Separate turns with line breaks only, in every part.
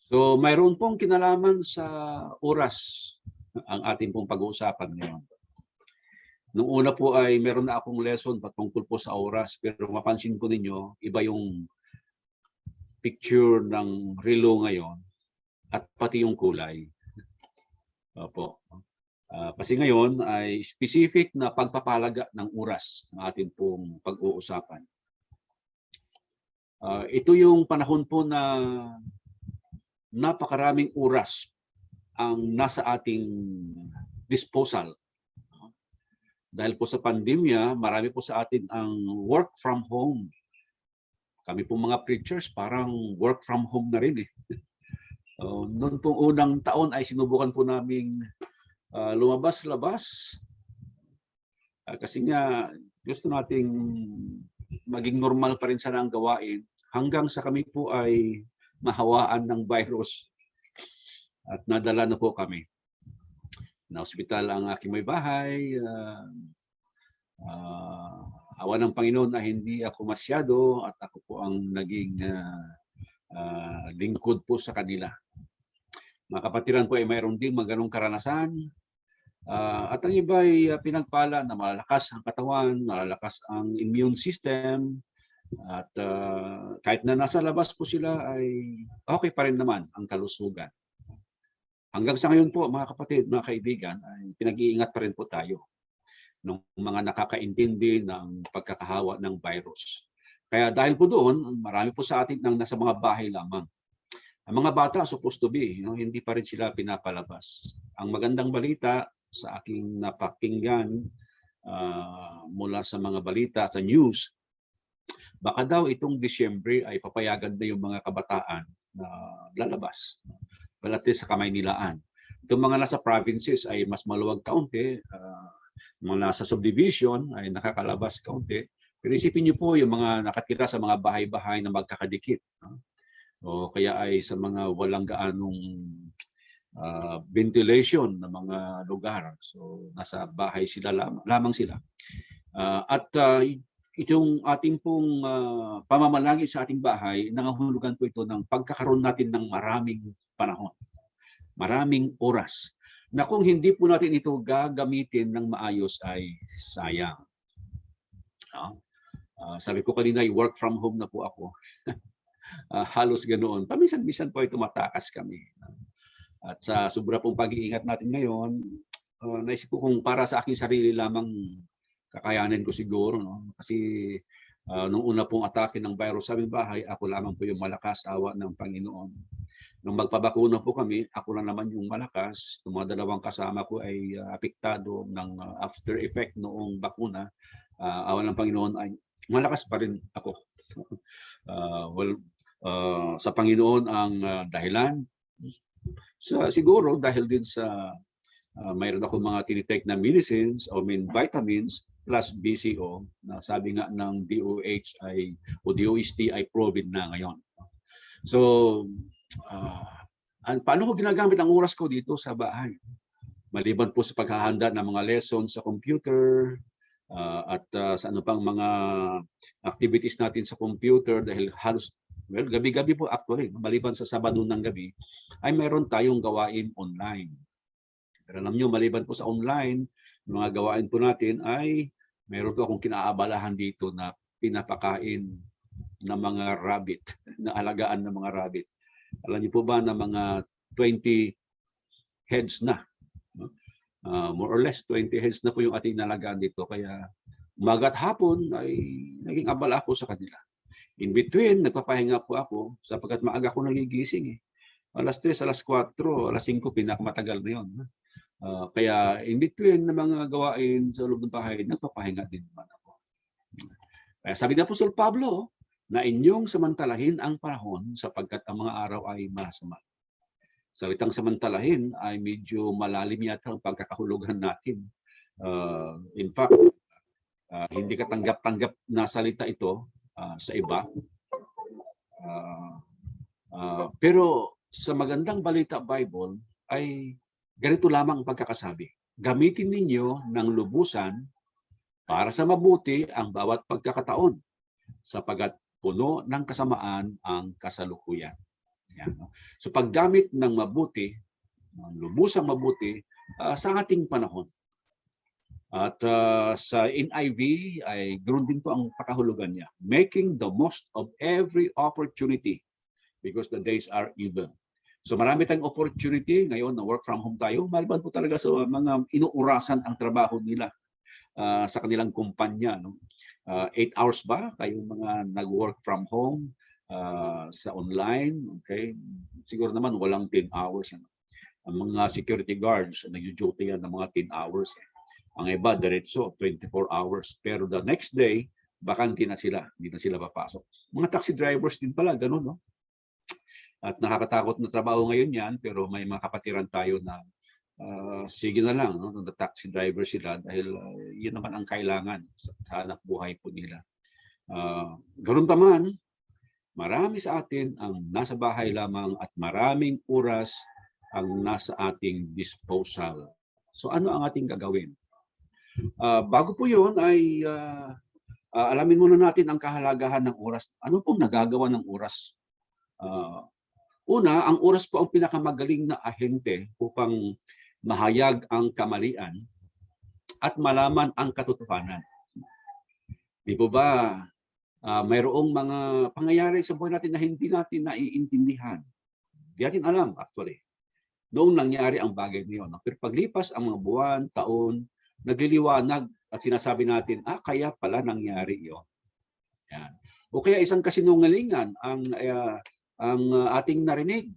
So mayroon pong kinalaman sa oras ang ating pong pag-uusapan ngayon. Nung una po ay meron na akong lesson patungkol po sa oras, pero mapansin ko ninyo, iba yung picture ng relo ngayon at pati yung kulay. Opo. Kasi ngayon ay specific na pagpapalaga ng oras ng ating pong pag-uusapan. Ito yung panahon po na napakaraming oras ang nasa ating disposal. Dahil po sa pandemya, marami po sa atin ang work from home. Kami po mga preachers, parang work from home na rin eh. Noon pong unang taon ay sinubukan po naming lumabas-labas. Kasi nga gusto nating maging normal pa rin sana ang gawain hanggang sa kami po ay mahawaan ng virus at nadala na po kami. Na-hospital ang aking may bahay. Awa ng Panginoon na hindi ako masyado at ako po ang naging lingkod po sa kanila. Mga kapatiran po ay mayroon din ganong karanasan. At ang iba ay pinagpala na malalakas ang katawan, malalakas ang immune system. At kahit na nasa labas po sila ay okay pa rin naman ang kalusugan. Hanggang sa ngayon po mga kapatid, mga kaibigan, ay pinag-iingat pa rin po tayo ng mga nakakaintindi ng pagkakahawa ng virus. Kaya dahil po doon, marami po sa atin nang nasa mga bahay lamang. Ang mga bata supposed to be, hindi pa rin sila pinapalabas. Ang magandang balita sa aking napakinggan mula sa mga balita sa news, baka daw itong Disyembre ay papayagan na yung mga kabataan na lalabas. Balate sa Kamaynilaan. Itong mga nasa provinces ay mas maluwag kaunti, mga nasa subdivision ay nakakalabas kaunti. Pero isipin niyo po yung mga nakatira sa mga bahay-bahay na magkakadikit. O kaya ay sa mga walang gaanong ventilation na mga lugar. So nasa bahay sila lamang sila. At itong ating pong pamamalagi sa ating bahay, nangahulugan po ito ng pagkakaroon natin ng maraming panahon, maraming oras, na kung hindi po natin ito gagamitin ng maayos ay sayang. Sabi ko kanina, work from home na po ako. Halos ganoon. Paminsan-minsan po ay tumatakas kami. At sa sobra pong pag-iingat natin ngayon, naisip ko kung para sa aking sarili lamang kakayanin ko siguro. Kasi nung una pong atake ng virus sa aming bahay, ako lamang po yung malakas, awa ng Panginoon. Nung magpabakuna po kami, ako lang naman yung malakas. Yung mga dalawang kasama ko ay apektado ng after effect noong bakuna. Awa ng Panginoon ay malakas pa rin ako. Sa Panginoon ang dahilan. Siguro dahil din sa mayroon ako mga tinitake na medicines o vitamins plus BCO na sabi nga ng DOH o DOST ay proven na ngayon. So, paano ko ginagamit ang oras ko dito sa bahay? Maliban po sa paghahanda ng mga lessons sa computer at sa ano pang mga activities natin sa computer dahil halos gabi-gabi po actually, maliban sa Sabado ng gabi, ay meron tayong gawain online. Pero alam nyo, maliban po sa online, mga gawain po natin ay meron po akong kinaabalahan dito na pinapakain ng mga rabbit, na alagaan ng mga rabbit. Alam niyo po ba na mga 20 heads na, more or less 20 heads na po yung ating nalagaan dito. Kaya umaga at hapon ay naging abala ako sa kanila. In between, nagpapahinga po ako sapagkat maaga ako nagigising. Alas 3, alas 4, alas 5, pinakamatagal na yun. Kaya in between na mga gawain sa loob ng bahay, nagpapahinga din naman ako. Kaya sabi ni Apostol Pablo, na inyong samantalahin ang panahon sapagkat ang mga araw ay masama. Salitang samantalahin ay medyo malalim yata ang pagkakahulugan natin. In fact, hindi katanggap-tanggap na salita ito sa iba. Pero sa magandang balita Bible ay ganito lamang ang pagkakasabi. Gamitin ninyo ng lubusan para sa mabuti ang bawat pagkakataon, sapagat puno ng kasamaan ang kasalukuyan. Yan, no? So paggamit ng mabuti, lubusang mabuti sa ating panahon. At sa NIV ay ganoon din po ang pakahulugan niya. Making the most of every opportunity because the days are evil. So marami tayong opportunity ngayon na work from home tayo. Maliban po talaga sa mga inuurasan ang trabaho nila sa kanilang kumpanya. No? 8 hours ba kayong mga nag-work from home sa online? Okay? Siguro naman walang 10 hours. Ano? Ang mga security guards, nag-duty yan ng mga 10 hours. Ang iba, diretso, 24 hours. Pero the next day, bakante na sila. Hindi na sila papasok. Mga taxi drivers din pala, ganun, no? At nakakatakot na trabaho ngayon yan, pero may mga kapatiran tayo na sige na lang, no? The taxi driver sila dahil yun naman ang kailangan sa anak buhay po nila. Ganun pa man, marami sa atin ang nasa bahay lamang at maraming oras ang nasa ating disposal. So ano ang ating gagawin? Bago po yun ay alamin muna natin ang kahalagahan ng oras. Ano pong nagagawa ng oras? Una, ang oras po ang pinakamagaling na ahente upang mahayag ang kamalian at malaman ang katotohanan. Di po ba mayroong mga pangyayari sa buhay natin na hindi natin naiintindihan? Di natin alam actually. Noong nangyari ang bagay niyon. Pero paglipas ang mga buwan, taon, nagliliwanag at sinasabi natin, kaya pala nangyari yun. Yan. O kaya isang kasinungalingan ang ating narinig.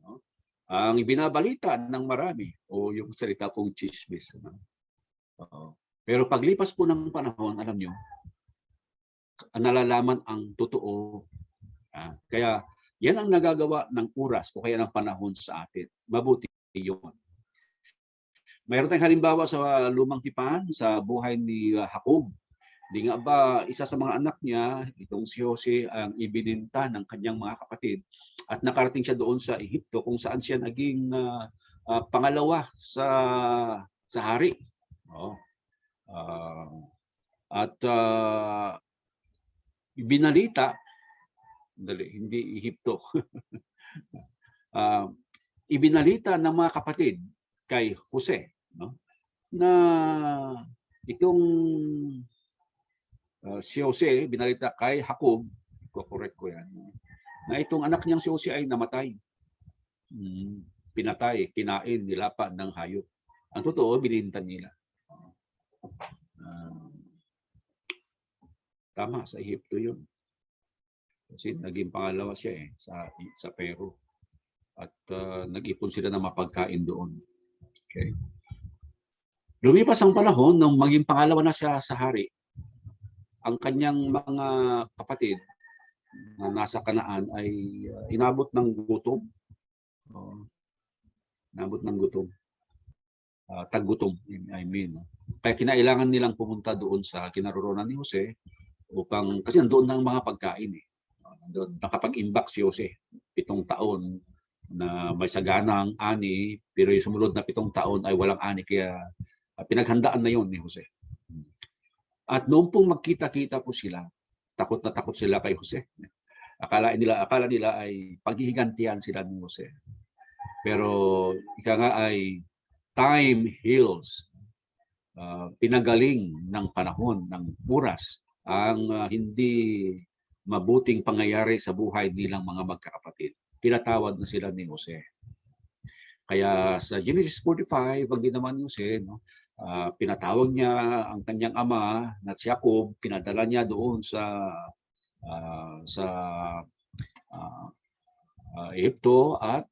No? Ang binabalita ng marami o yung salita pong chismis. No? Pero paglipas po ng panahon, alam nyo, nalalaman ang totoo. Kaya yan ang nagagawa ng oras o kaya ng panahon sa atin. Mabuti yun. Mayroon tayong halimbawa sa lumang tipan sa buhay ni Jacob. Di nga ba isa sa mga anak niya, itong si Jose, ang ibininta ng kanyang mga kapatid at nakarating siya doon sa Ehipto kung saan siya naging pangalawa sa hari. At ibinalita, hindi Ehipto, ibinalita ng mga kapatid kay Jose, no? Na itong si Jose, binalita kay Jacob, correct ko yan, na itong anak niyang si Jose ay namatay. Pinatay, kinain, nilapan ng hayop. Ang totoo, binintan nila. Tama, sa Ehipto yun. Kasi naging pangalawa siya sa Peru. At nag-ipon sila ng mapagkain doon. Okay. Lumipas ang panahon nung maging pangalawa na siya sa hari, ang kanyang mga kapatid na nasa Kanaan ay inabot ng gutom. Inabot ng gutom. Taggutom, I mean. Kaya kinailangan nilang pumunta doon sa kinaroroonan ni Jose upang, kasi nandoon ng mga pagkain. Nakapag-imbak si Jose, 7 taon na may saganang ani, pero yung sumunod na 7 taon ay walang ani, kaya pinaghandaan na yon ni Jose. At noong pong magkita-kita po sila, takot na takot sila kay Jose. Akala nila ay paghihigantihan sila ni Jose. Pero ika nga ay time heals. Pinagaling ng panahon, ng oras, ang hindi mabuting pangyayari sa buhay nilang mga magkakapatid. Pinatawad na sila ni Jose. Kaya sa Genesis 45, pag ginawa ni Jose, no, pinatawag niya ang kanyang ama na si Jacob, pinadala niya doon sa Ehipto at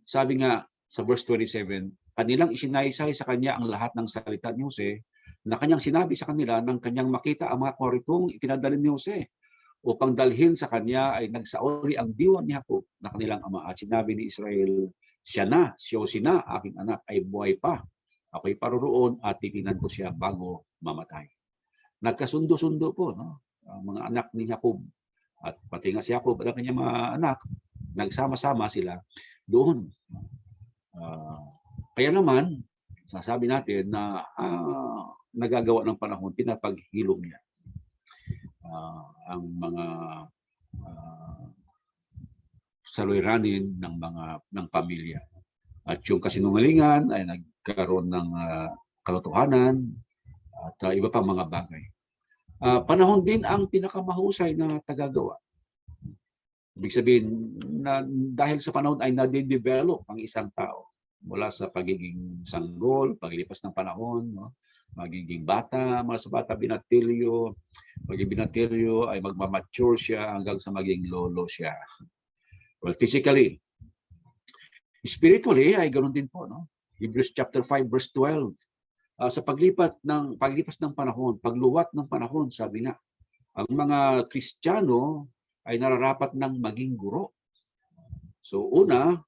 sabi nga sa verse 27, kanilang isinaysay sa kanya ang lahat ng salita ni Jose na kanyang sinabi sa kanila nang kanyang makita ang mga koritong ipinadala ni Jose upang dalhin sa kanya ay nagsaori ang diwa ni Jacob na kanilang ama at sinabi ni Israel, siya na, si Jose na, aking anak ay buhay pa. Ako'y paroroon at titingnan ko siya bago mamatay. Nagkasundo-sundo po, no? Ang mga anak ni Jacob at pati nga si Jacob at ang kanyang mga anak, nagsama-sama sila doon. Kaya naman, sasabi natin na nagagawa ng panahon, pinapaghilom niya ang mga saluyranin ng pamilya. At yung kasinungalingan ay nagkaroon ng kalotohanan at iba pang mga bagay. Panahon din ang pinakamahusay na tagagawa. Ibig sabihin na dahil sa panahon ay nade-develop ang isang tao mula sa pagiging sanggol, paglipas ng panahon, no? Magiging bata, mula sa bata binatilyo, magiging binatilyo ay magmamature siya hanggang sa maging lolo siya. Well, physically. Spiritually ay ganoon din po, no? Hebrews chapter 5 verse 12. Sa paglipas ng panahon, pagluwat ng panahon, sabi nga, ang mga Kristiyano ay nararapat ng maging guro. So una,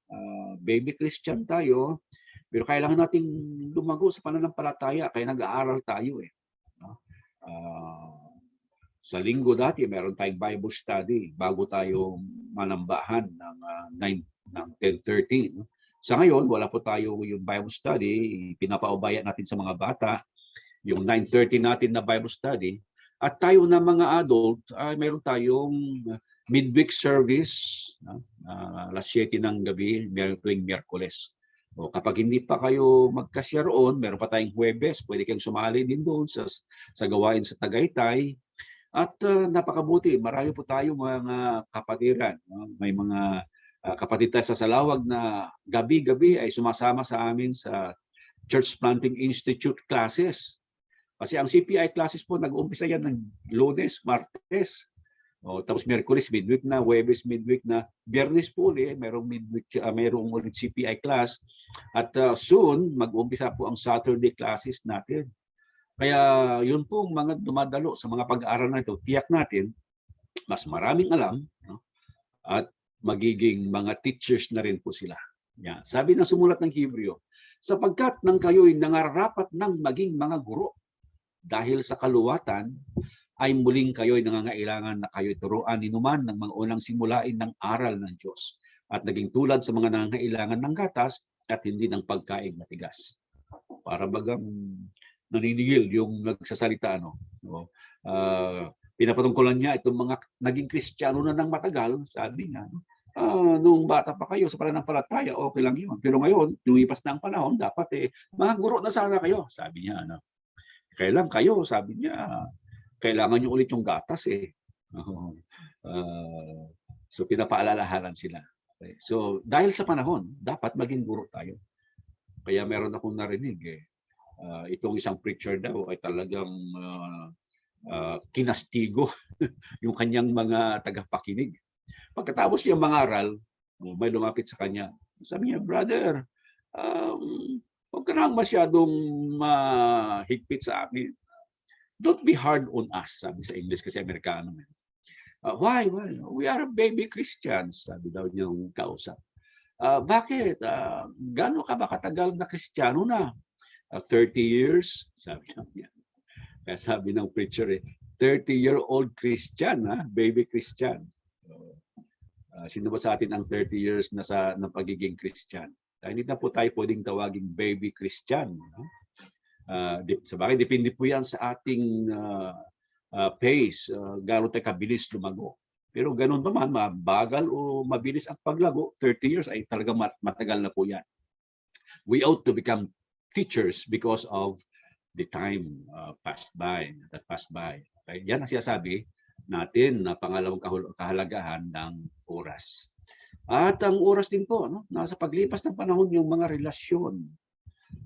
baby Christian tayo, pero kailangan nating lumago sa pananampalataya, kaya nag-aaral tayo eh. Sa linggo dati, meron tayong Bible study bago tayo manambahan ng 10:30. Sa ngayon, wala po tayo yung Bible study. Pinapaubaya natin sa mga bata yung 9:30 natin na Bible study. At tayo na mga adult, meron tayong midweek service, alas 7 ng gabi, tuwing Miyerkules. O kapag hindi pa kayo magkasya roon, meron pa tayong Huwebes, pwede kayong sumali din doon sa gawain sa Tagaytay. At napakabuti, marami po tayo mga kapatiran. May mga kapatid tayo sa Salawag na gabi-gabi ay sumasama sa amin sa Church Planting Institute classes. Kasi ang CPI classes po, nag-uumpisa yan ng Lunes, Martes. Tapos Miyerkules midweek na, Huwebes midweek na, Biyernes po ulit, merong midweek, merong ulit CPI class. At soon, mag-uumpisa po ang Saturday classes natin. Kaya yun po mga dumadalo sa mga pag-aaral na ito, tiyak natin, mas maraming alam, no? At magiging mga teachers na rin po sila. Yan. Sabi ng sumulat ng Hebreo, sapagkat nang kayo'y nangarapat ng maging mga guro, dahil sa kaluwatan, ay muling kayo'y nangangailangan na kayo'y turuan ninuman ng mga unang simulain ng aral ng Diyos at naging tulad sa mga nangangailangan ng gatas at hindi ng pagkain matigas. Para bagang naninigil yung nagsasalita, no? Pinapatungkulan niya itong mga naging Kristiyano na ng matagal, sabi niya, nung bata pa kayo sa pananampalataya, okay lang yun. Pero ngayon, lumipas na ang panahon, dapat mga guro na sana kayo, sabi niya. Ano? Kailan kayo, sabi niya, kailangan nyo ulit yung gatas eh. So pinapaalalahanan sila. Okay. So dahil sa panahon, dapat maging guro tayo. Kaya meron akong narinig itong isang preacher daw ay talagang kinastigo yung kanyang mga tagapakinig. Pagkatapos niya mangaral, may lumapit sa kanya. Sabi niya, brother, huwag ka nang masyadong mahigpit sa amin. Don't be hard on us, sabi sa English kasi Amerikano. Why? Well, we are baby Christians, sabi daw niyang kausap. Bakit? Gano'n ka ba katagal na Kristiyano na? 30 years, sabi niya. Kaya sabi ng preacher, 30-year-old Christian, baby Christian. Sino ba sa atin ang 30 years na ng pagiging Christian? Hindi na po tayo pwedeng tawaging baby Christian. Sabagay, depende po yan sa ating pace, gano'n tayo kabilis lumago. Pero gano'n naman, mabagal o mabilis ang paglago, 30 years ay talagang matagal na po yan. We ought to become teachers because of the time that passed by. Okay? Yan ang sinasabi natin na pangalawang kahalagahan ng oras. At ang oras din po, no? Nasa paglipas ng panahon, yung mga relasyon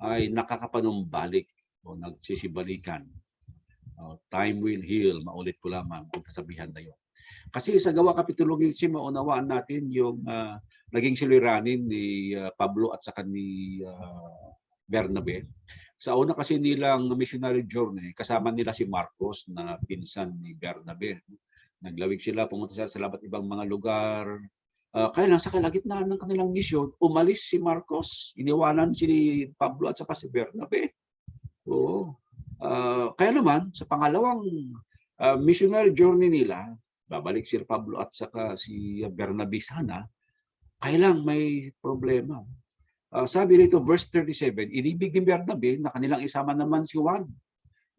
ay nakakapanumbalik o nagsisibalikan. Time will heal, maulit ko lamang ang kasabihan na yun. Kasi sa Gawa Kapitulo 15, maunawaan natin yung naging suliranin ni Pablo at saka ni Bernabe. Sa una kasi nilang missionary journey, kasama nila si Marcos na pinsan ni Bernabe. Naglawig sila, pumunta sila sa labat ibang mga lugar. Kaya lang sa kalagitnaan ng kanilang misyon, umalis si Marcos, iniwanan si Pablo at saka si Bernabe. Kaya naman, sa pangalawang missionary journey nila, babalik si Pablo at saka si Bernabe sana, kaya lang may problema. Sabi rito, verse 37, inibig ni Bernabe na kanilang isama naman si Juan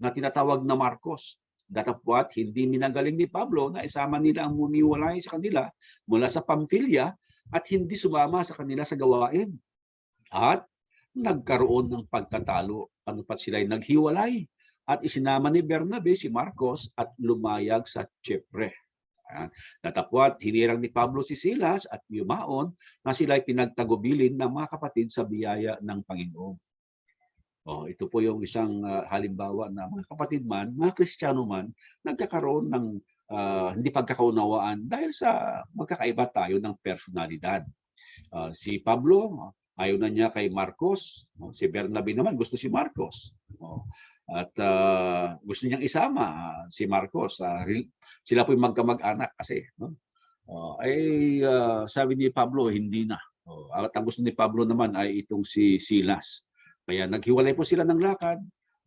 na tinatawag na Marcos. Datapwat, hindi minagaling ni Pablo na isama nila ang muniwalay sa kanila mula sa Pamphylia at hindi sumama sa kanila sa gawain. At nagkaroon ng pagtatalo. Ano pa sila'y naghiwalay at isinama ni Bernabe si Marcos at lumayag sa Chipre. Natapwat, hinirang ni Pablo si Silas at yumaon na sila'y pinagtagubilin ng mga kapatid sa biyaya ng Panginoon. Ito po yung isang halimbawa na mga kapatid man, mga Kristiyano man, nagkakaroon ng hindi pagkakaunawaan dahil sa magkakaiba tayo ng personalidad. Si Pablo, ayaw na niya kay Marcos. Si Bernabe naman, gusto si Marcos. At gusto niyang isama si Marcos. Sila po yung magkamag-anak kasi. Sabi ni Pablo, hindi na. At ang gusto ni Pablo naman ay itong si Silas. Kaya naghiwalay po sila ng lakad.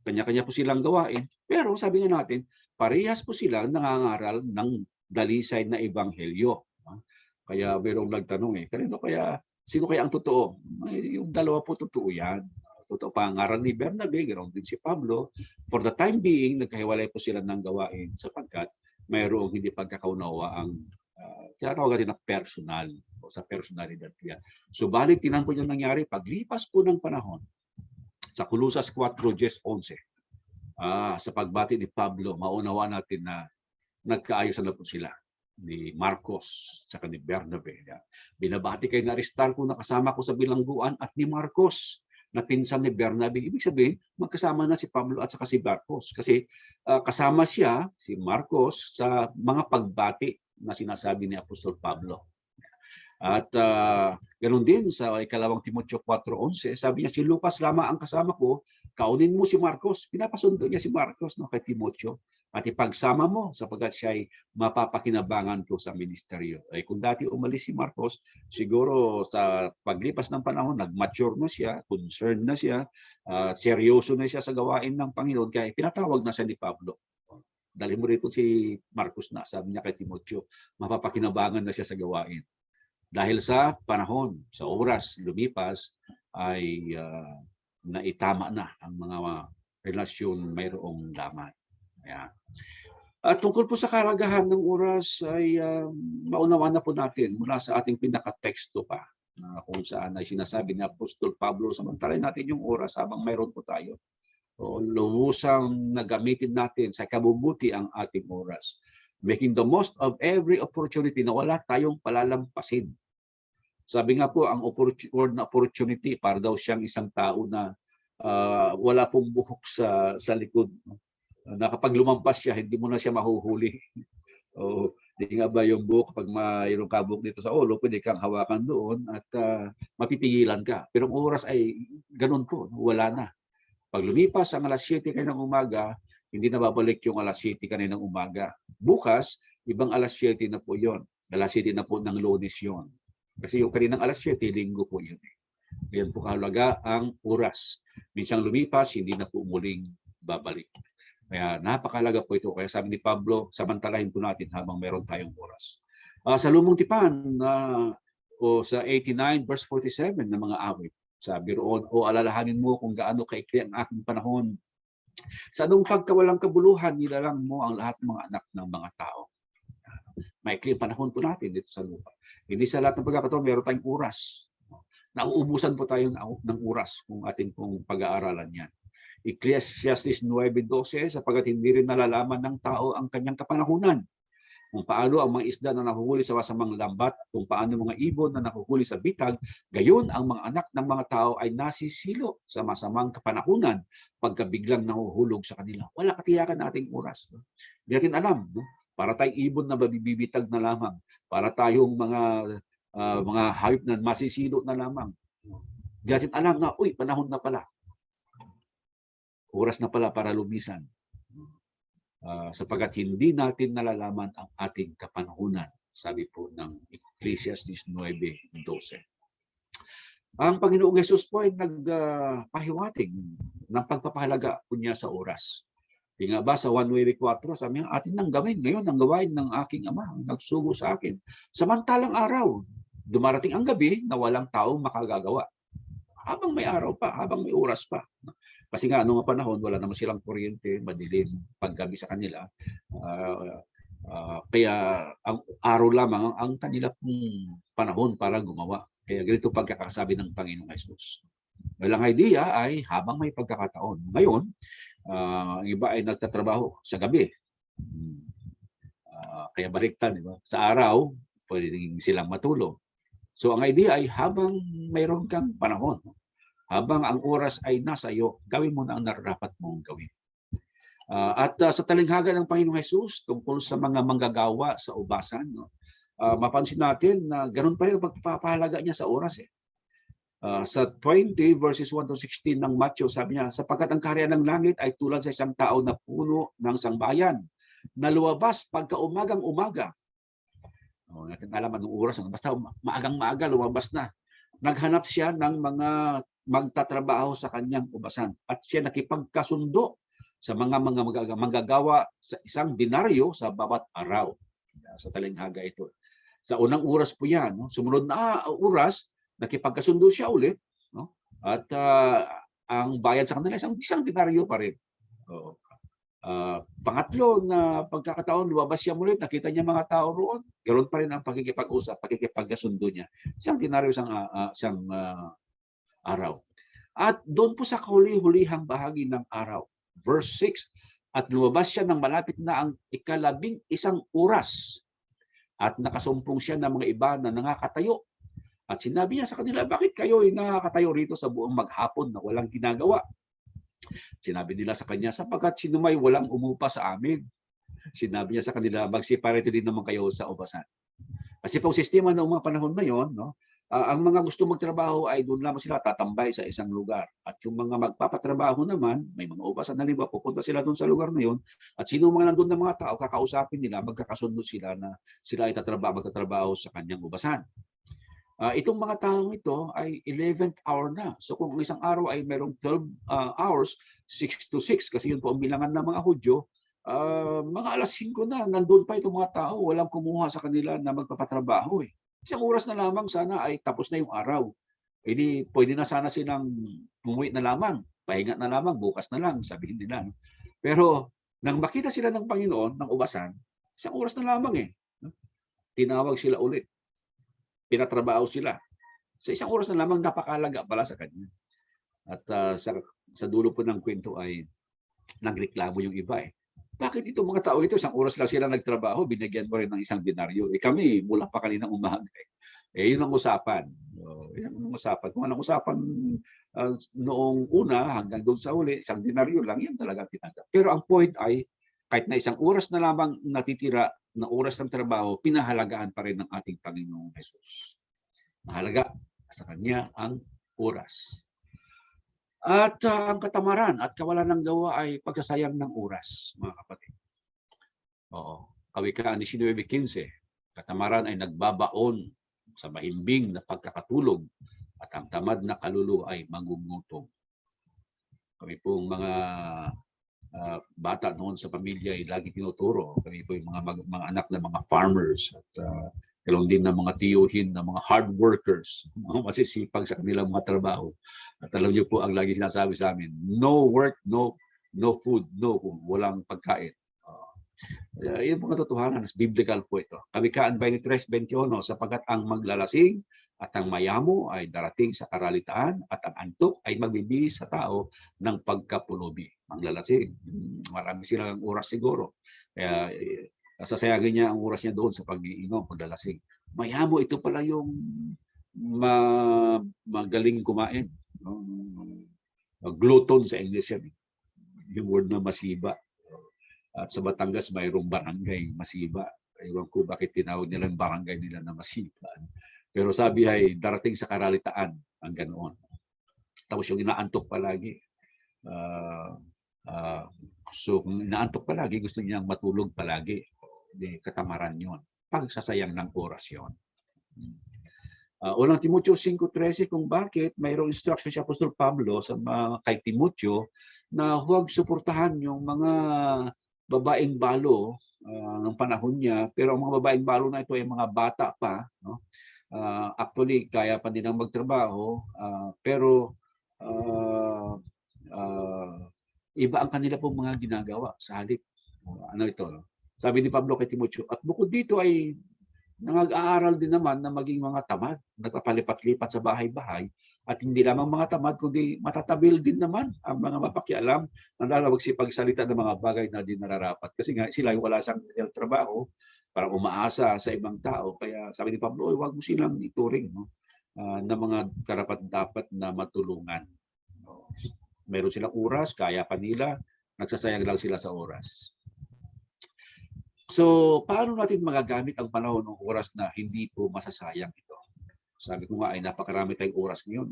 Kanya-kanya po silang gawain. Pero sabi nga natin, parehas po silang nangangaral ng dalisay na ebanghelyo. Kaya mayroong nagtanong sino kaya ang totoo? Yung dalawa po totoo yan. Totoo pangaral ni Bernabe, ganoon din si Pablo. For the time being, nagkahiwalay po sila ng gawain sapagkat mayroong hindi pagkakaunawa ang tinatawag natin na personal o sa personalidad niya. Subalit tinan po yung nangyari paglipas po ng panahon sa Colosas 4:11. Sa pagbati ni Pablo, maunawa natin na nagkaayos na po sila ni Marcos sa ni Bernabe. Binabati kay na Aristarco na kasama ko sa bilangguan at ni Marcos na pinsan ni Bernabe. Ibig sabihin, magkasama na si Pablo at saka si Marcos. Kasi kasama siya, si Marcos, sa mga pagbati na sinasabi ni Apostol Pablo. At ganoon din sa ikalawang Timoteo 4:11, sabi niya si Lucas lamang ang kasama ko, kaunin mo si Marcos. Pinapasundo niya si Marcos kay Timoteo at ipagsama mo sapagkat siya ay mapapakinabangan ko sa ministeryo. Kung dati umalis si Marcos, siguro sa paglipas ng panahon, nag-mature na siya, concerned na siya, seryoso na siya sa gawain ng Panginoon, kaya pinatawag na siya ni Pablo. Dali mo rito si Marcos na, sabi niya kay Timoteo, mapapakinabangan na siya sa gawain. Dahil sa panahon, sa oras lumipas, ay naitama na ang mga relasyon mayroong laman. At tungkol po sa karagahan ng oras ay maunawa na po natin mula sa ating pinaka-teksto pa kung saan ay sinasabi ni Apostol Pablo, samantalay natin yung oras habang mayroon po tayo. Lubusang nagamitin natin sa kabubuti ang ating oras. Making the most of every opportunity na wala tayong palalampasin. Sabi nga po, ang word na opportunity, para daw siyang isang tao na wala pong buhok sa likod. Na kapag lumampas siya, hindi mo na siya mahuhuli. Hindi nga ba yung buhok, kapag mayroong kabuk dito sa ulo, pwede kang hawakan doon at mapipigilan ka. Pero ang oras ay ganun po, wala na. Pag lumipas ang alas 7 kaninang umaga, hindi na babalik yung alas 7 kaninang umaga. Bukas, ibang alas 7 na po yon. Alas 7 na po ng Lunes yon. Kasi yung kaninang alas 7, linggo po yun. Yan po kahalaga ang oras. Minsang lumipas, hindi na po muling babalik. Kaya napakahalaga po ito. Kaya sabi ni Pablo, samantalahin po natin habang meron tayong oras. Sa Lumang Tipan, o sa 89 verse 47 ng mga awit, sabi roon, alalahanin mo kung gaano kaikli ang aking panahon. Sa anong pagkawalang kabuluhan, nilalang mo ang lahat ng mga anak ng mga tao. Maikli ang panahon po natin dito sa lupa. Hindi sa lahat ng pagkakataon, meron tayong oras. Nauubusan po tayo ng oras kung ating pong pag-aaralan yan. Ecclesiastes 9:12, sapagkat hindi rin nalalaman ng tao ang kanyang kapanahunan. Kung paano ang mga isda na nahuhuli sa masamang lambat, kung paano mga ibon na nahuhuli sa bitag, gayon ang mga anak ng mga tao ay nasisilo sa masamang kapanahunan pagka biglang nahuhulog sa kanila. Wala katiyakan nating oras. Hindi natin alam. Para tayong ibon na mabibitag na lamang. Para tayong mga hayop na masisilo na lamang. Hindi natin alam na, panahon na pala. Oras na pala para lumisan. Sapagkat hindi natin nalalaman ang ating kapanahunan, sabi po ng Ecclesiastes 9:12. Ang Panginoong Hesus po ay nagpahiwatig ng pagpapahalaga po niya sa oras. Di nga ba sa 1 Way 4, sabi niya, atin nang gawin ngayon ang gawain ng aking ama, nagsugo sa akin. Samantalang araw, dumarating ang gabi na walang taong makagagawa. Habang may araw pa, habang may oras pa. Kasi nga, noong panahon, wala naman silang kuryente, madilim, paggabi sa kanila. Kaya ang araw lamang ang kanila pong panahon para gumawa. Kaya ganito pagkakasabi ng Panginoong Hesus. Walang idea ay habang may pagkakataon. Ngayon, ang iba ay nagtatrabaho sa gabi. Kaya baliktad, di ba? Sa araw, pwede silang matulog. So ang idea ay habang mayroon kang panahon, habang ang oras ay nasa iyo, gawin mo na ang nararapat mong gawin. Sa talinghaga ng Panginoong Hesus tungkol sa mga manggagawa sa ubasan, no? Mapansin natin na ganun pa rin ang pagpapahalaga niya sa oras. Sa 20 verses 1 to 16 ng Matthew, sabi niya, sapagkat ang kaharian ng langit ay tulad sa isang tao na puno ng sangbayan, na luwabas pagka-umagang umaga. Natin alam anong oras, basta maagang-maaga lumabas na. Naghanap siya ng mga magtatrabaho sa kanyang ubasan at siya nakipagkasundo sa mga manggagawa sa isang denaryo sa bawat araw. Sa talinghaga ito. Sa unang oras po yan, no? Sumunod na oras, nakipagkasundo siya ulit, no? At ang bayad sa kanila isang denaryo pa rin. Pangatlo na pagkakataon, lumabas siya muli, nakita niya mga tao roon, ganoon pa rin ang pakikipag-usap, pakikipagkasundo niya. Isang denaryo, isang araw. At doon po sa kahuli-hulihang bahagi ng araw, verse 6, at lumabas siya ng malapit na ang 11 oras at nakasumpong siya ng mga iba na nakakatayo. At sinabi niya sa kanila, bakit kayo ay nakakatayo rito sa buong maghapon na walang ginagawa? Sinabi nila sa kanya, sapagkat sinumay walang umupa sa amin. Sinabi niya sa kanila, magsiparito din naman kayo sa ubasan. Kasi pong sistema ng mga panahon na yon, no? Ang mga gusto magtrabaho ay doon lamang sila tatambay sa isang lugar. At yung mga magpapatrabaho naman, may mga ubasan na liba, pupunta sila doon sa lugar na yon. At sino mga nandun ng mga tao, kakausapin nila, magkakasundo sila na sila ay magtatrabaho sa kanyang ubasan. Itong mga taong ito ay 11th hour na. So kung isang araw ay mayroong 12 hours, 6 to 6, kasi yun po ang bilangan ng mga Hudyo, mga alas 5 na, nandun pa itong mga tao, walang kumuha sa kanila na magpapatrabaho. Isang oras na lamang sana ay tapos na yung araw. Hindi, pwede na sana silang umuwi na lamang, pahinga na lamang, bukas na lang, sabihin nila. Pero nang makita sila ng Panginoon, ng ubasan, isang oras na lamang tinawag sila ulit. Pinatrabaho sila. Sa isang oras na lamang, napakalaga pala sa kanya. At sa dulo po ng kwento ay nagreklamo yung iba. Bakit itong mga tao ito, isang oras lang sila nagtrabaho, binigyan mo rin ng isang denaryo. Kami, mula pa kaninang umaga. Yun ang usapan. Yun ang usapan. Kung anong usapan noong una hanggang doon sa uli, isang denaryo lang, yan talaga tinanggap. Pero ang point ay, kahit na isang oras na lamang natitira na oras ng trabaho, pinahalagaan pa rin ng ating Panginoong Hesus. Mahalaga sa Kanya ang oras. At ang katamaran at kawalan ng gawa ay pagsasayang ng oras, mga kapatid. Kawikaan 19:15, katamaran ay nagbabaon sa mahimbing na pagkakatulog at ang tamad na kaluluwa ay mangungutom. Kami pong mga bata noon sa pamilya ay lagi tinuturo. Kami po yung mga anak ng mga farmers at ganoon din ng mga tiyuhin, ng mga hard workers, mga masisipag sa kanilang mga trabaho. At alam niyo po ang lagi sinasabi sa amin, no work, no food, walang pagkain. Yung mga totohanan, biblical po ito. Kawikaan 23:21, sapagkat ang maglalasing at ang mayamo ay darating sa karalitaan at ang antok ay magbibihis sa tao ng pagkapulubi. Ang lalasing, marami silang oras siguro. Kaya sasayagin niya ang oras niya doon sa pag-iinom, paglalasing. Mayamo, ito pala yung magaling kumain. Glutton sa English yan. Yung word na masiba. At sa Batangas mayroong barangay masiba. Ewan ko bakit tinawag nila ang barangay nila na masiba. Pero sabi ay darating sa karalitaan ang ganoon. Tapos yung inaantok palagi. So kung inaantok palagi, gusto niyang matulog palagi. Katamaran yun. Pagsasayang ng oras yun. Unang Timoteo 5:13, kung bakit mayroong instruction si Apostol Pablo sa kay Timoteo na huwag suportahan yung mga babaeng balo ng panahon niya, pero ang mga babaeng balo na ito ay mga bata pa, no? Actually kaya pa din ang magtrabaho, pero iba ang kanila pong mga ginagawa sa halip. Ano ito? No? Sabi ni Pablo kay Timoteo, at bukod dito ay nag-aaral din naman na maging mga tamad, nagpapalipat-lipat sa bahay-bahay, at hindi lamang mga tamad, kundi matatabil din naman ang mga mapakialam na nalawagsi-pagsalita ng mga bagay na di nararapat. Kasi nga sila ay wala sang trabaho, parang umaasa sa ibang tao. Kaya sabi ni Pablo, huwag mo silang ituring, no? Na mga karapat-dapat na matulungan. No? Meron silang oras, kaya pa nila, nagsasayang lang sila sa oras. So, paano natin magagamit ang panahon ng oras na hindi po masasayang ito? Sabi ko nga ay napakarami tayong oras ngayon.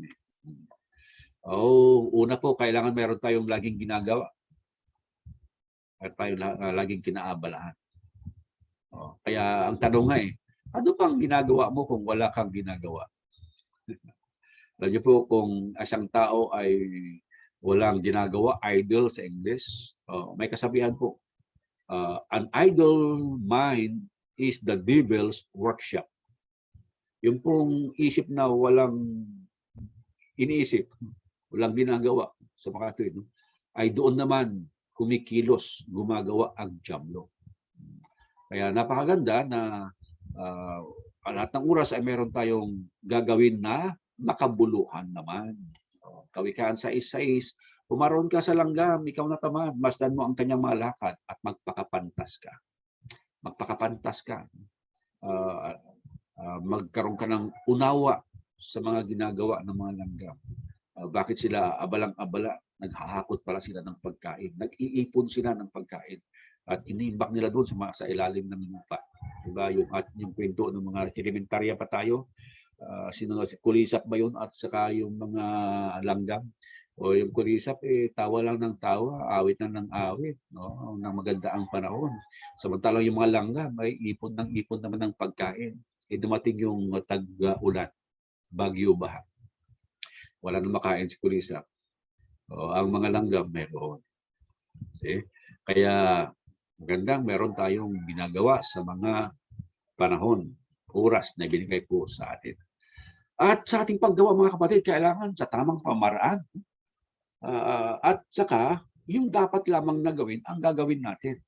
Una po, kailangan meron tayong laging ginagawa. At tayong laging kinaabalahan. Kaya ang tanong nga ano pang ginagawa mo kung wala kang ginagawa? Alam niyo po, kung isang tao ay walang ginagawa, idle sa English, may kasabihan po, an idle mind is the devil's workshop. Yung pong isip na walang iniisip, walang ginagawa sa mga tuwid, ay doon naman kumikilos, gumagawa ang dyablo. Kaya napakaganda na lahat ng oras ay meron tayong gagawin na makabuluhan naman. Kawikaan 6:6, pumaroon ka sa langgam, ikaw na tamad, masdan mo ang kanyang malakad at magpakapantas ka. Magpakapantas ka. Magkaroon ka ng unawa sa mga ginagawa ng mga langgam. Bakit sila abalang-abala? Naghahakot pala sila ng pagkain. Nag-iipon sila ng pagkain. At iniimbak nila doon sa ilalim ng lupa. Diba? Yung kwento ng mga elementarya pa tayo. Kulisap ba yun at saka yung mga langgam? O yung kulisap, tawa lang ng tawa, awit na ng awit, no? Nang maganda ang panahon. Samantalang yung mga langgam, may ipon naman ng pagkain. Dumating yung tag-ulan, bagyo, baha. Wala nang makain si kulisap. Ang mga langgam meron. See? Kaya magandang meron tayong ginagawa sa mga panahon, oras na binigay po sa atin. At sa ating paggawa, mga kapatid, kailangan sa tamang pamaraan. At saka, yung dapat lamang na gawin, ang gagawin natin.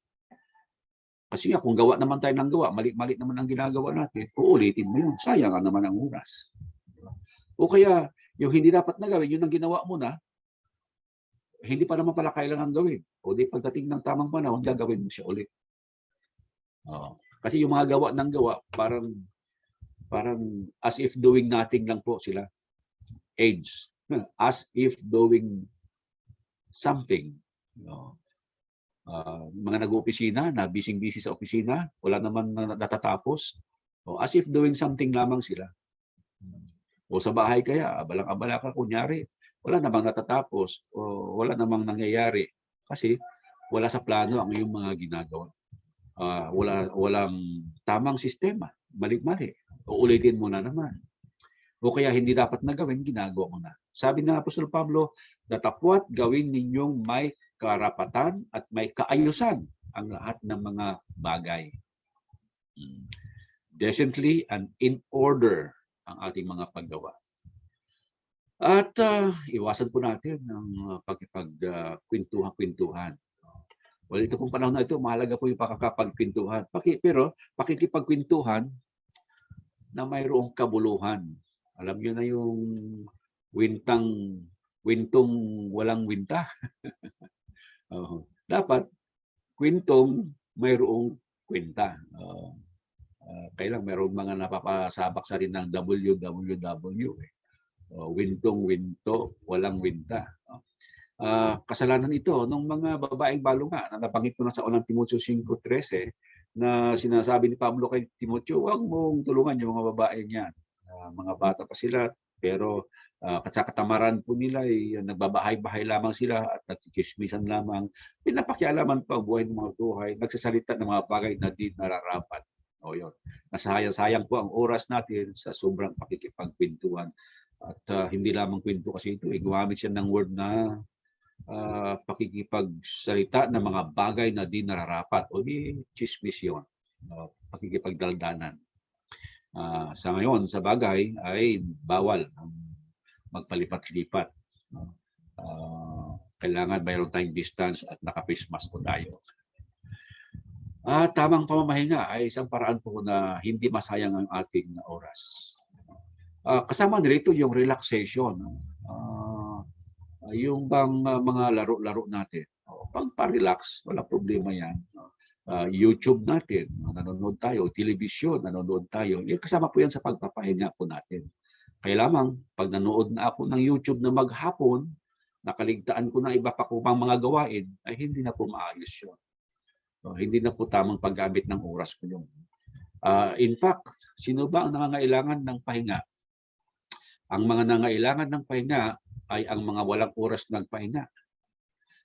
Kasi kung gawa naman tayo ng gawa, mali-mali naman ang ginagawa natin, uulitin mo yun. Sayang naman ang oras. O kaya, yung hindi dapat na gawin, yun ang ginawa mo na, hindi pa naman pala kailangan gawin. O di pagdating ng tamang panahon, gagawin mo siya ulit. Kasi yung mga gawa ng gawa, parang as if doing nothing lang po sila. Age. As if doing something. Mga nag-opisina, na busy-busy sa opisina, wala naman natatapos. As if doing something lamang sila. O sa bahay kaya, abalang-abala ka, kunyari, wala namang natatapos o wala namang nangyayari kasi wala sa plano ang iyong mga ginagawa. Walang tamang sistema, mali-mali. Uulitin mo na naman. O kaya hindi dapat na gawin, ginagawa mo na. Sabi ng Apostol Pablo, datapwat gawin ninyong may karapatan at may kaayusan ang lahat ng mga bagay. Decently and in order ang ating mga paggawa. At iwasan po natin ang pagkipagkwentuhan. Well, ito pong panahon na ito, mahalaga po yung pakakapagkwentuhan. Pero pakikipagkwentuhan na mayroong kabuluhan. Alam niyo na yung wintong walang winta. Dapat kwentong mayroong kwenta. Kailang mayroong mga napapasabak sa rin ng WWW. Wintong winto, walang winta. Kasalanan ito ng mga babaeng balunga na nabanggit ko na sa unang Timoteo 5:13 na sinasabi ni Pablo kay Timoteo, huwag mong tulungan yung mga babaeng yan. Mga bata pa sila, pero sa katamaran po nila ay nagbabahay-bahay lamang sila at nagchichismisan lamang. Pinapakialaman pa ang buhay ng mga buhay, nagsasalita ng mga bagay na di nararapat. Yun. Nasayang-sayang po ang oras natin sa sobrang pakikipagkwentuhan. At hindi lamang kwento kasi ito, gumamit siya ng word na pakikipagsalita ng mga bagay na di nararapat o di chismis yun. Pakikipagdaldanan. Sa ngayon, sa bagay ay bawal magpalipat-lipat. Kailangan mayroon tayong distance at naka-face mask po tayo. Tamang pamamahinga ay isang paraan po na hindi masayang ang ating oras. Kasama nito yung relaxation, yung bang mga laro-laro natin. Pang-relax, wala problema yan. YouTube natin, nanonood tayo, telebisyon, nanonood tayo. Kasama po yan sa pagpapahinga po natin. Kaya lamang, pag nanood na ako ng YouTube na maghapon, nakaligtaan ko na iba pa ko pang mga gawain, ay hindi na po maayos yun. Hindi na po tamang paggamit ng oras ko yun. In fact, sino ba ang nangangailangan ng pahinga? Ang mga nangangailangan ng pahinga ay ang mga walang oras nagpahinga.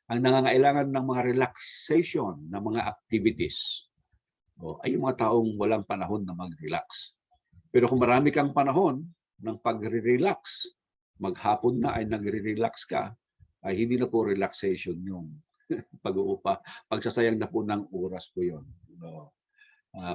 Ang nangangailangan ng mga relaxation, ng mga activities, ay yung mga taong walang panahon na mag-relax. Pero kung marami kang panahon ng pag-relax, maghapon na ay nagre-relax ka, ay hindi na po relaxation yung pag-uupa. Pagsasayang na po ng oras po yun.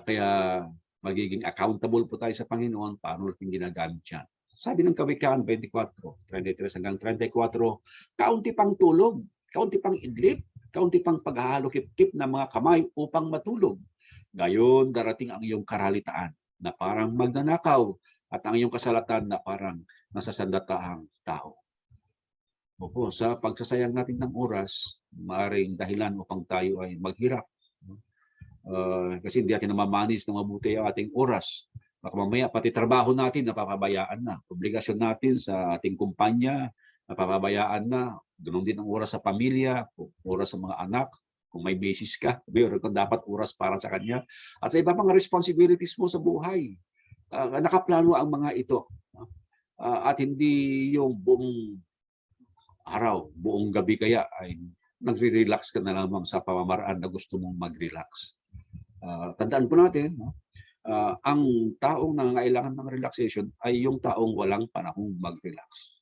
Kaya magiging accountable po tayo sa Panginoon paano natin ginagamit yan. Sabi ng Kawikaan 24:33 hanggang 34, kaunti pang tulog, kaunti pang idlip, kaunti pang paghahalo-kip-kip ng mga kamay upang matulog. Gayon darating ang iyong karalitaan na parang magnanakaw at ang iyong kasalatan na parang nasasandataang tao. Opo, sa pagsasayang natin ng oras, maaaring dahilan upang tayo ay maghirap. Kasi hindi natin namamanis na mabuti ang ating oras. Baka mamaya pati trabaho natin napapabayaan na. Obligasyon natin sa ating kumpanya napapabayaan na. Ganoon din ang oras sa pamilya, oras sa mga anak. Kung may basis ka, mayroon kang dapat oras para sa kanya. At sa iba pang responsibilities mo sa buhay. Nakaplano ang mga ito. At hindi yung buong araw, buong gabi kaya ay nagre-relax ka na lamang sa pamamaraan na gusto mong mag-relax. Tandaan po natin, ang taong nangangailangan ng relaxation ay yung taong walang panahong mag-relax.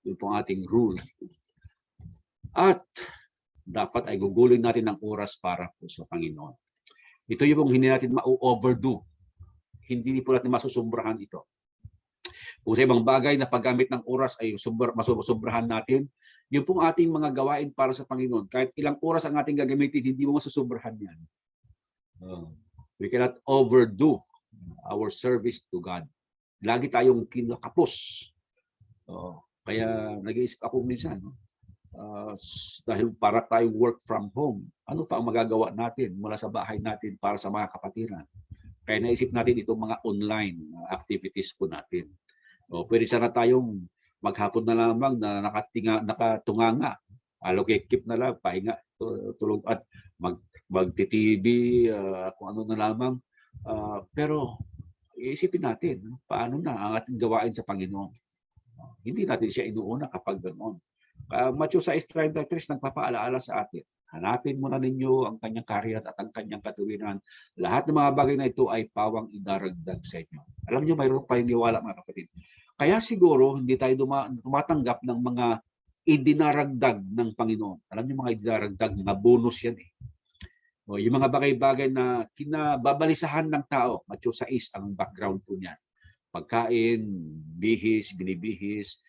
Yun po ang ating rule. At dapat ay gugulin natin ang oras para po sa Panginoon. Ito yung hindi natin ma-overdo. Hindi po natin masusobrahan ito. Kung sa ibang bagay na paggamit ng oras ay masusobrahan natin, yung pong ating mga gawain para sa Panginoon, kahit ilang oras ang ating gagamitin, hindi mo masusobrahan yan. We cannot overdo our service to God. Lagi tayong kinakapos. Kaya nag-iisip ako minsan, dahil para tayong work from home, ano pa ang magagawa natin mula sa bahay natin para sa mga kapatiran? Kaya naisip natin itong mga online activities po natin. Pwede sana tayong maghapon na lamang na nakatunganga. Allocate na lang, pahinga, tulog at mag-TV, kung ano na lamang. Pero iisipin natin, paano na ang ating gawain sa Panginoon? Hindi natin siya inuuna kapag ganoon. Matthew 6:33 nagpapaalaala sa atin. Hanapin muna ninyo ang kanyang karyat at ang kanyang katuwiran. Lahat ng mga bagay na ito ay pawang idaragdag sa inyo. Alam niyo, mayroon tayong niwala, mga kapatid. Kaya siguro hindi tayo tumatanggap ng mga idinaragdag ng Panginoon. Alam niyo, mga idinaragdag, mga bonus yan eh. Yung mga bagay-bagay na kinababalisahan ng tao. Matthew 6 ang background po niyan. Pagkain, bihis, binibihis,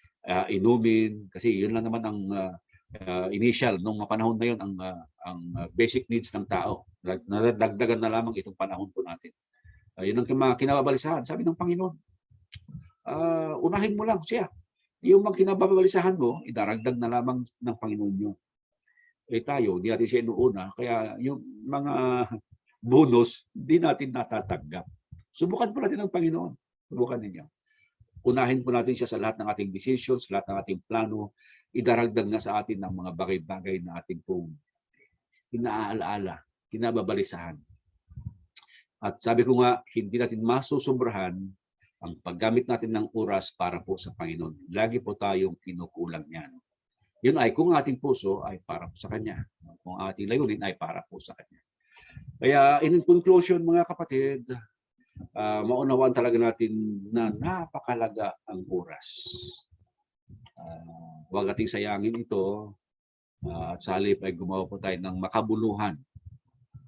inumin, kasi yun lang naman ang initial nung panahon na yun ang basic needs ng tao. Nadagdagan na lamang itong panahon po natin. Yun ang mga kinababalisahan. Sabi ng Panginoon, unahin mo lang siya. Yung mga kinababalisahan mo, idaragdag na lamang ng Panginoon nyo. Tayo, hindi natin siya inuuna. Kaya yung mga bonus, hindi natin natatanggap. Subukan po natin ang Panginoon. Subukan ninyo. Unahin po natin siya sa lahat ng ating decisions, lahat ng ating plano. Idaragdag na sa atin ang mga bagay-bagay na ating pong inaalaala, kinababalisahan. At sabi ko nga, hindi natin masusobrahan ang paggamit natin ng oras para po sa Panginoon. Lagi po tayong kinukulang yan. Yun ay kung ating puso ay para po sa Kanya. Kung ating layunin ay para po sa Kanya. Kaya in conclusion, mga kapatid, maunawaan talaga natin na napakalaga ang oras. Huwag nating sayangin ito at sa halip ay gumawa po tayo ng makabuluhan.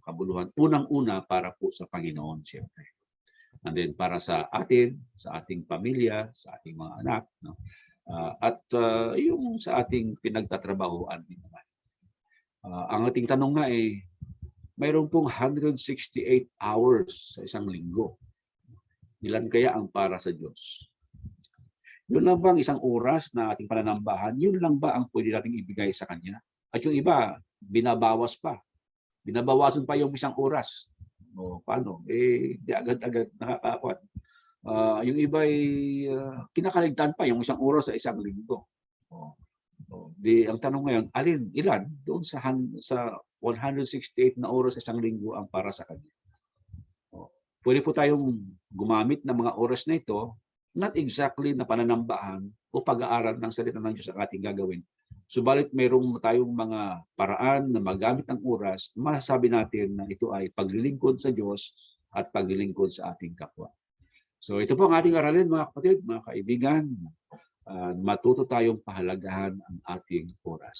Makabuluhan. Unang-una para po sa Panginoon, siyempre. And then para sa atin, sa ating pamilya, sa ating mga anak, no? At yung sa ating pinagtatrabahuan din naman. Ang ating tanong nga ay, mayroon pong 168 hours sa isang linggo. Ilan kaya ang para sa Diyos? Yun lang ba ang isang oras na ating pananambahan? Yun lang ba ang pwede nating ibigay sa Kanya? At yung iba, binabawas pa. Binabawasan pa yung isang oras. O, paano? Di agad-agad nakakakuan. Yung iba ay kinakaligtaan pa yung isang oras sa isang linggo. Ang tanong ngayon, ilan doon sa 168 na oras sa isang linggo ang para sa Kanya? Pwede po tayong gumamit ng mga oras na ito, not exactly na pananambahan o pag-aaral ng salita ng Diyos ang ating gagawin. Subalit mayroong tayong mga paraan na magamit ang oras, masasabi natin na ito ay paglilingkod sa Diyos at paglilingkod sa ating kapwa. So ito po ang ating aralin, mga kapatid, mga kaibigan. Matuto tayong pahalagahan ang ating oras.